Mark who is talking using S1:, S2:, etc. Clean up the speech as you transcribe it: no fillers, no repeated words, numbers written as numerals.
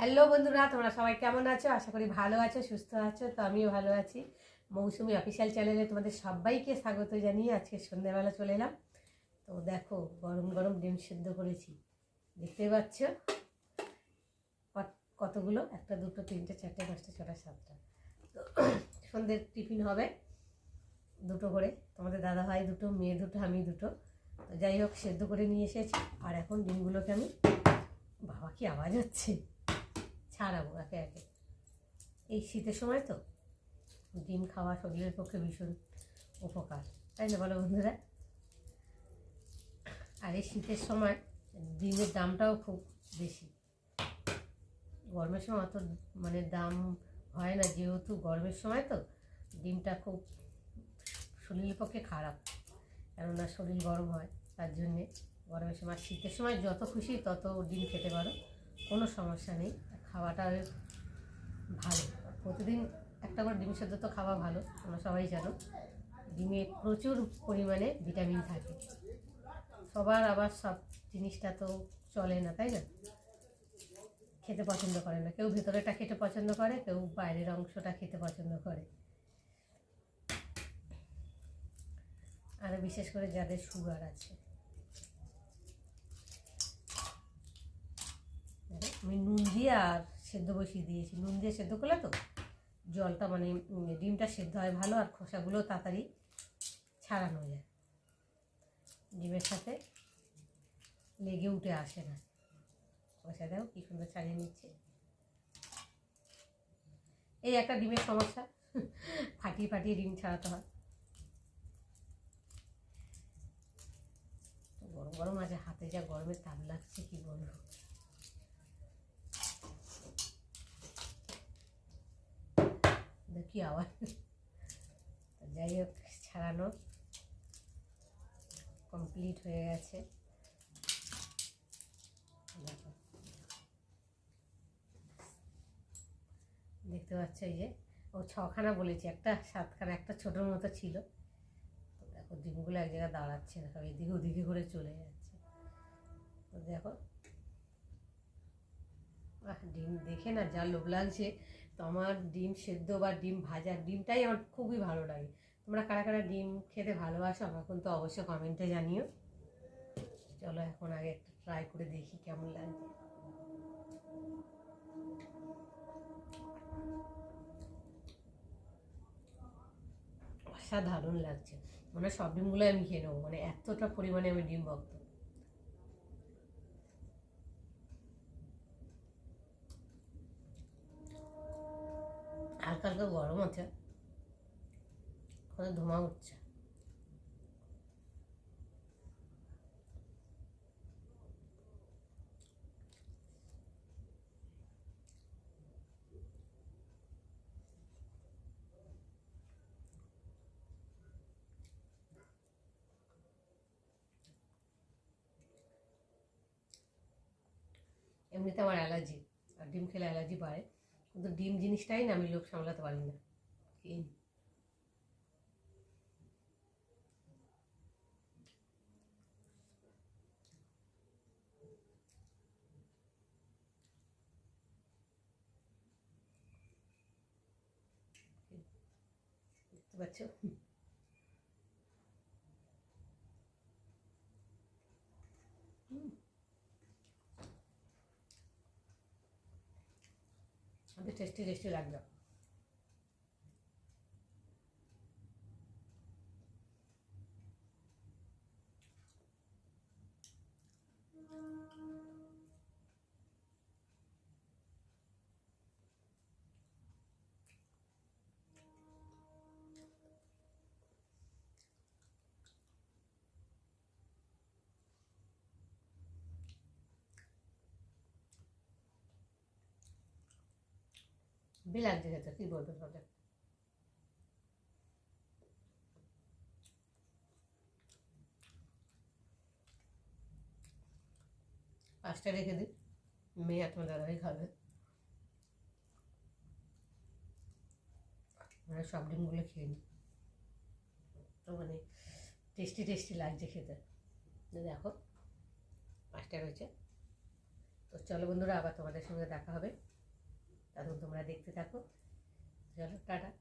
S1: Hello বন্ধুরা, তোমরা সবাই কেমন আছো? আশা করি ভালো আছো, সুস্থ আছো। তো আমিও ভালো আছি। মৌসুমি অফিসিয়াল চ্যানেলে তোমাদের সবাইকে স্বাগত জানিয়ে আজকে সন্ধ্যাবেলা চলে এলাম। তো দেখো, গরম গরম ডিম সিদ্ধ করেছি, দেখতেই পাচ্ছ কতগুলো, একটা দুটো তিনটে চারটে পাঁচটা ছটা সাতটা। তো সন্ধ্যের টিফিন হবে দুটো করে, তোমাদের দাদা ভাই দুটো, মেয়ে দুটো, আমি দুটো। তো যাই হোক, সেদ্ধ করে নিয়ে এসেছি। আর এখন ডিমগুলোকে আমি, বাবা কি আওয়াজ হচ্ছে, ছাড়াবো একে একে। এই শীতের সময় তো ডিম খাওয়া শরীরের পক্ষে ভীষণ উপকার, তাই না বলো বন্ধুরা? আর এই শীতের সময় ডিমের দামটাও খুব বেশি। গরমের সময় অত দাম হয় না, যেহেতু গরমের সময় তো ডিমটা খুব শরীরের পক্ষে খারাপ, কেননা শরীর গরম হয়, তার জন্যে গরমের সময়। শীতের সময় যত খুশি তত ডিম খেতে পারো, কোনো সমস্যা নেই। খাওয়াটা ভালো, প্রতিদিন একটা করে ডিম সেদ্ধ তো খাওয়া ভালো, তোমরা সবাই জানো। ডিমে প্রচুর পরিমাণে ভিটামিন থাকে। সবার আবার সব জিনিসটা তো চলে না, তাই না? খেতে পছন্দ করে না, কেউ ভেতরেটা খেতে পছন্দ করে, কেউ বাইরের অংশটা খেতে পছন্দ করে। আর বিশেষ করে যাদের সুগার আছে। আমি নুন দিয়ে আর সেদ্ধ বসিয়ে দিয়েছি। নুন দিয়ে সেদ্ধ করলে তো জলটা ডিমটা সেদ্ধ হয় ভালো, আর খোসাগুলো তাড়াতাড়ি ছাড়ানো যায়, ডিমের সাথে লেগে উঠে আসে না। খোসা দাও কি সুন্দর ছাড়িয়ে নিচ্ছে। এই একটা ডিমের সমস্যা, ফাটিয়ে ফাটিয়ে ডিম ছাড়াতে হয়। গরম গরম আছে, হাতে যা গরমের তাপ লাগছে কি বলবো। দেখি আবার, যাই হোক, ছাড়ানো কমপ্লিট হয়ে গেছে। দেখতে পাচ্ছ, এই যে ও 6খানা বলেছি, একটা 7খানা, একটা ছোটোর মতো ছিল। তো দেখো ডিমগুলো এক জায়গায় দাঁড়াচ্ছে না, সব এদিকে ওদিকে করে চলে যাচ্ছে। তো দেখো, ডিম দেখে না যা লোভ লাগছে। তো আমার ডিম সেদ্ধ বা ডিম ভাজা, ডিমটাই আমার খুবই ভালো লাগে। তোমরা কারা কারা ডিম খেতে ভালোবাসো আমার কিন্তু অবশ্যই কমেন্টে জানিও। চলো এখন আগে একটা ট্রাই করে দেখি কেমন লাগছে। অসাধারণ লাগছে, সব ডিমগুলো আমি খেয়ে নেবো, এতটা পরিমাণে আমি ডিম ভক্ত। হালকা হালকা গরম আছে, ধোঁয়া উঠছে। এমনিতে আমার অ্যালার্জি, আর ডিম খেলে অ্যালার্জি বাড়ে, কিন্তু ডিম জিনিসটাই না আমি লোভ সামলাতে পারি না। দেখতে পাচ্ছ, আমাদের টেস্টি টেস্টি লাগবে। হেভি লাগছে খেতে, কী বলবো তোমাদের। পাঁচটা রেখে দিই, মেয়ে আর তোমার দাদাভাই খাবে। সব ডিমগুলো খেয়ে নিই, তো টেস্টি টেস্টি লাগছে খেতে। দেখো, পাঁচটা রয়েছে, তো চলো বন্ধুরা, আবার তোমাদের সঙ্গে দেখা হবে, তখন তোমরা দেখতে থাকো। চলো টাটা।